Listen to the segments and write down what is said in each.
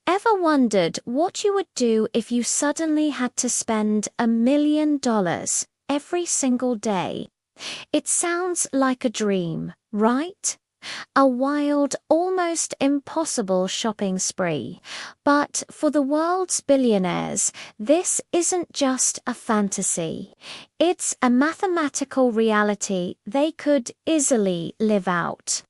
Ever wondered what you would do if you suddenly had to spend $1 million every single day? It sounds like a dream, right? A wild, almost impossible shopping spree. But for the world's billionaires, this isn't just a fantasy. It's a mathematical reality they could easily live out.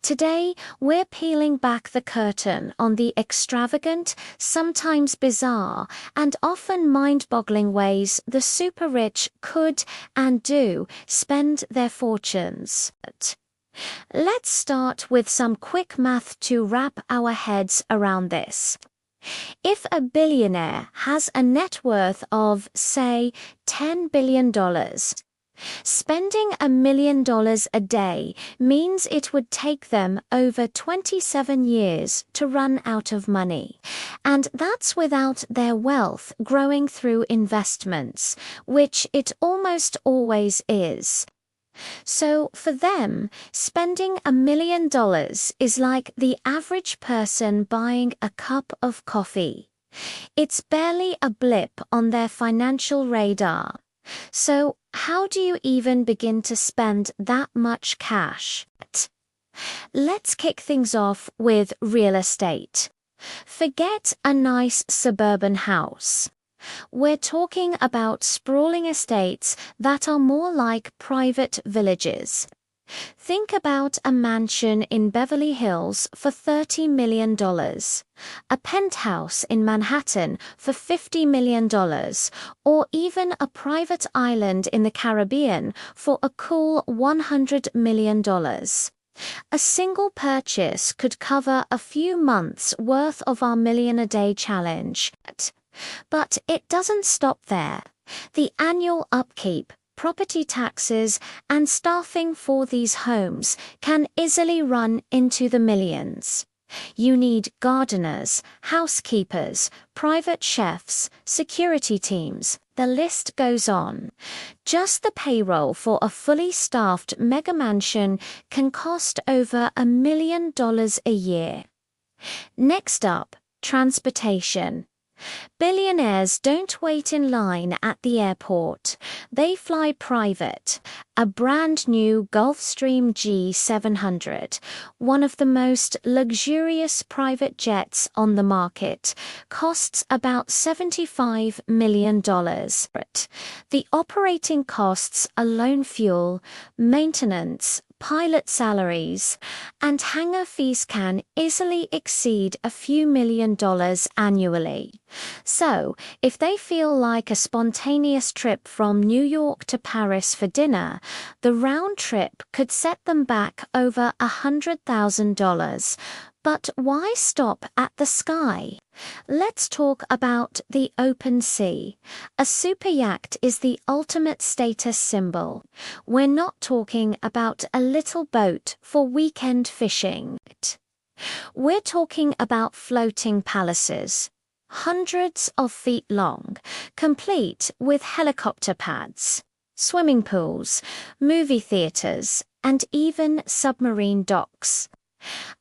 Today, we're peeling back the curtain on the extravagant, sometimes bizarre, and often mind-boggling ways the super rich could and do spend their fortunes. Let's start with some quick math to wrap our heads around this. If a billionaire has a net worth of, say, $10 billion, spending $1 million a day means it would take them over 27 years to run out of money. And that's without their wealth growing through investments, which it almost always is. So for them, spending $1 million is like the average person buying a cup of coffee. It's barely a blip on their financial radar. So how do you even begin to spend that much cash? Let's kick things off with real estate. Forget a nice suburban house. We're talking about sprawling estates that are more like private villages. Think about a mansion in Beverly Hills for $30 million, a penthouse in Manhattan for $50 million, or even a private island in the Caribbean for a cool $100 million. A single purchase could cover a few months' worth of our Million a Day challenge. But it doesn't stop there. The annual upkeep, property taxes, and staffing for these homes can easily run into the millions. You need gardeners, housekeepers, private chefs, security teams. The list goes on. Just the payroll for a fully staffed mega mansion can cost over $1 million a year. Next up, transportation. Billionaires don't wait in line at the airport. They fly private. A brand new Gulfstream G700, one of the most luxurious private jets on the market, costs about $75 million. The operating costs alone, fuel, maintenance, pilot salaries, and hangar fees can easily exceed a few $1 million annually. So, if they feel like a spontaneous trip from New York to Paris for dinner, the round trip could set them back over $100,000. But why stop at the sky? Let's talk about the open sea. A super yacht is the ultimate status symbol. We're not talking about a little boat for weekend fishing. We're talking about floating palaces, hundreds of feet long, complete with helicopter pads, swimming pools, movie theaters, and even submarine docks.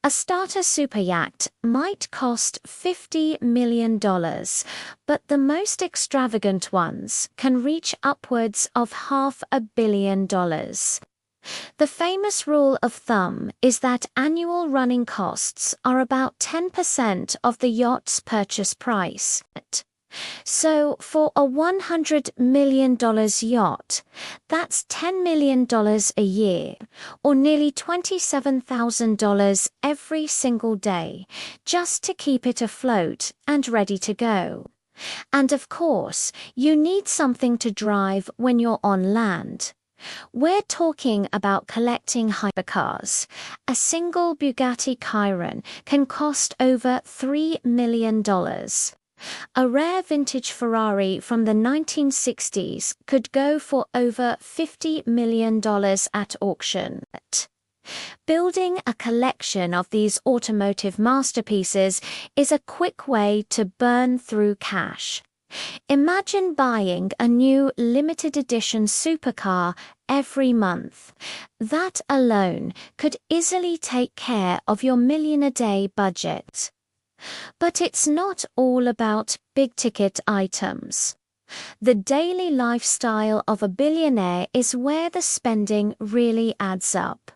A starter super yacht might cost $50 million, but the most extravagant ones can reach upwards of $500 million. The famous rule of thumb is that annual running costs are about 10% of the yacht's purchase price. So for a $100 million yacht, that's $10 million a year, or nearly $27,000 every single day, just to keep it afloat and ready to go. And of course, you need something to drive when you're on land. We're talking about collecting hypercars. A single Bugatti Chiron can cost over $3 million. A rare vintage Ferrari from the 1960s could go for over $50 million at auction. Building a collection of these automotive masterpieces is a quick way to burn through cash. Imagine buying a new limited edition supercar every month. That alone could easily take care of your million a day budget. But it's not all about big-ticket items. The daily lifestyle of a billionaire is where the spending really adds up.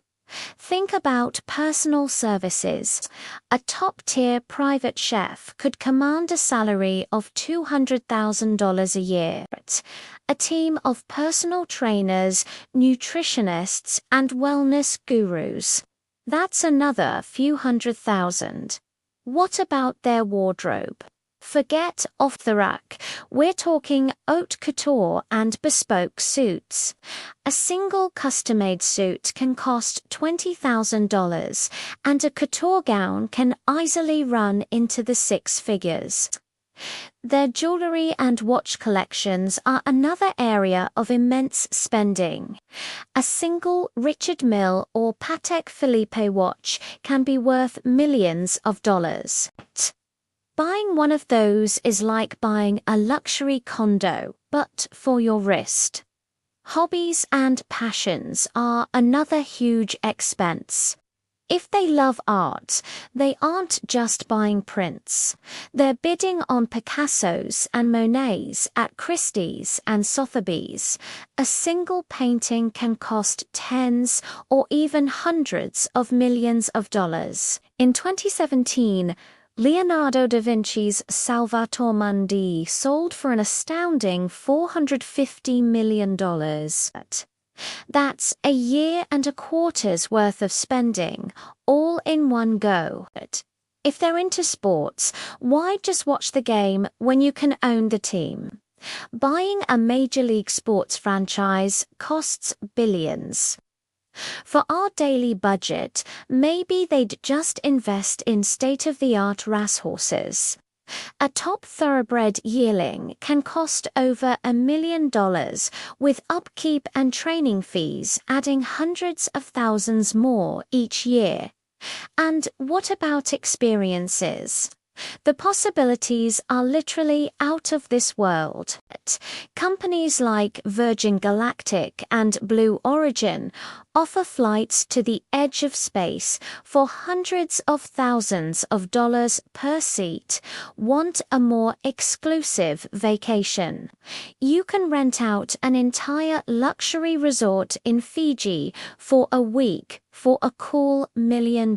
Think about personal services. A top-tier private chef could command a salary of $200,000 a year. A team of personal trainers, nutritionists, and wellness gurus. That's another few $100,000. What about their wardrobe? Forget off the rack. We're talking haute couture and bespoke suits. A single custom-made suit can cost $20,000, and a couture gown can easily run into the six figures. Their jewelry and watch collections are another area of immense spending. A single Richard Mille or Patek Philippe watch can be worth millions of dollars. Buying one of those is like buying a luxury condo, but for your wrist. Hobbies and passions are another huge expense. If they love art, they aren't just buying prints. They're bidding on Picassos and Monets at Christie's and Sotheby's. A single painting can cost tens or even hundreds of millions of dollars. In 2017, Leonardo da Vinci's Salvator Mundi sold for an astounding $450 million. That's a year and a quarter's worth of spending, all in one go. If they're into sports, why just watch the game when you can own the team? Buying a Major League sports franchise costs billions. For our daily budget, maybe they'd just invest in state-of-the-art racehorses. A top thoroughbred yearling can cost over $1 million, with upkeep and training fees adding hundreds of thousands more each year. And what about experiences? The possibilities are literally out of this world. Companies like Virgin Galactic and Blue Origin offer flights to the edge of space for hundreds of thousands of dollars per seat. Want a more exclusive vacation? You can rent out an entire luxury resort in Fiji for a week for a cool $1 million.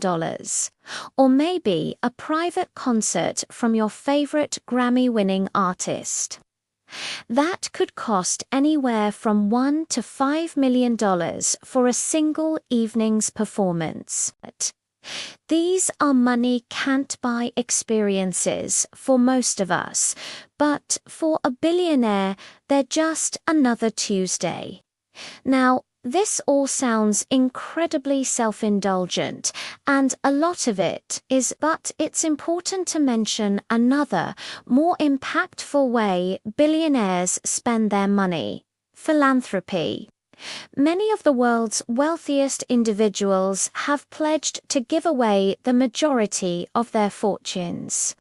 Or maybe a private concert from your favorite Grammy-winning artist. That could cost anywhere from $1 to $5 million for a single evening's performance. These are money can't buy experiences for most of us, but for a billionaire, they're just another Tuesday. Now, this all sounds incredibly self-indulgent, and a lot of it is, but it's important to mention another, more impactful way billionaires spend their money: philanthropy. Many of the world's wealthiest individuals have pledged to give away the majority of their fortunes.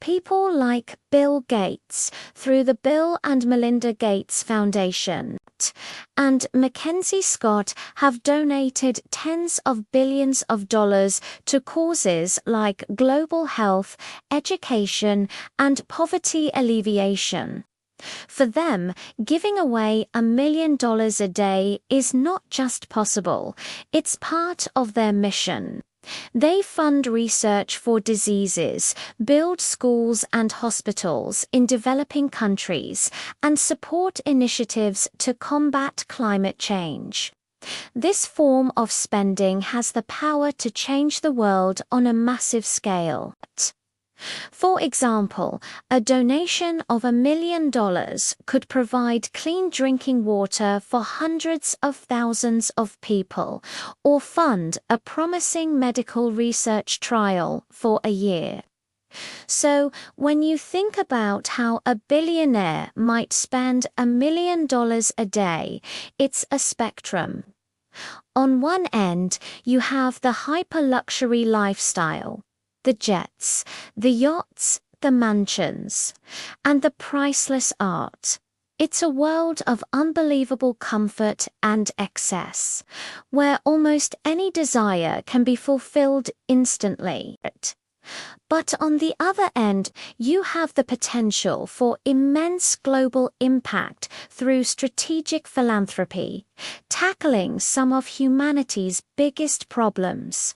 People like Bill Gates through the Bill and Melinda Gates Foundation and Mackenzie Scott have donated tens of billions of dollars to causes like global health, education, and poverty alleviation. For them, giving away $1 million a day is not just possible, it's part of their mission. They fund research for diseases, build schools and hospitals in developing countries, and support initiatives to combat climate change. This form of spending has the power to change the world on a massive scale. For example, a donation of $1 million could provide clean drinking water for hundreds of thousands of people, or fund a promising medical research trial for a year. So, when you think about how a billionaire might spend $1 million a day, it's a spectrum. On one end, you have the hyper-luxury lifestyle, the jets, the yachts, the mansions, and the priceless art. It's a world of unbelievable comfort and excess, where almost any desire can be fulfilled instantly. But on the other end, you have the potential for immense global impact through strategic philanthropy, tackling some of humanity's biggest problems.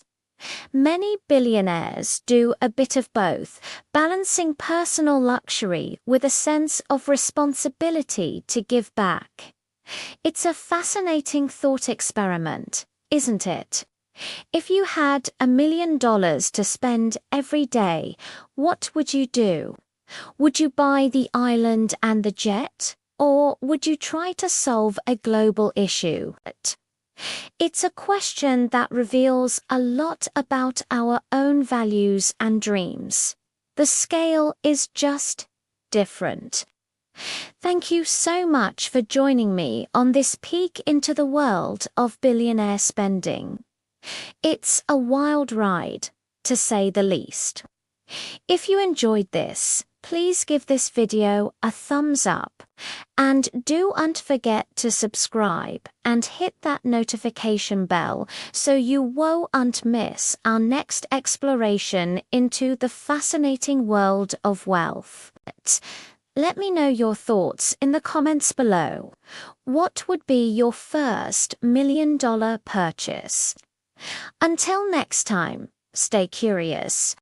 Many billionaires do a bit of both, balancing personal luxury with a sense of responsibility to give back. It's a fascinating thought experiment, isn't it? If you had $1 million to spend every day, what would you do? Would you buy the island and the jet? Or would you try to solve a global issue? It's a question that reveals a lot about our own values and dreams. The scale is just different. Thank you so much for joining me on this peek into the world of billionaire spending. It's a wild ride, to say the least. If you enjoyed this, please give this video a thumbs up, and don't forget to subscribe and hit that notification bell so you won't miss our next exploration into the fascinating world of wealth. Let me know your thoughts in the comments below. What would be your first $1 million purchase? Until next time, stay curious.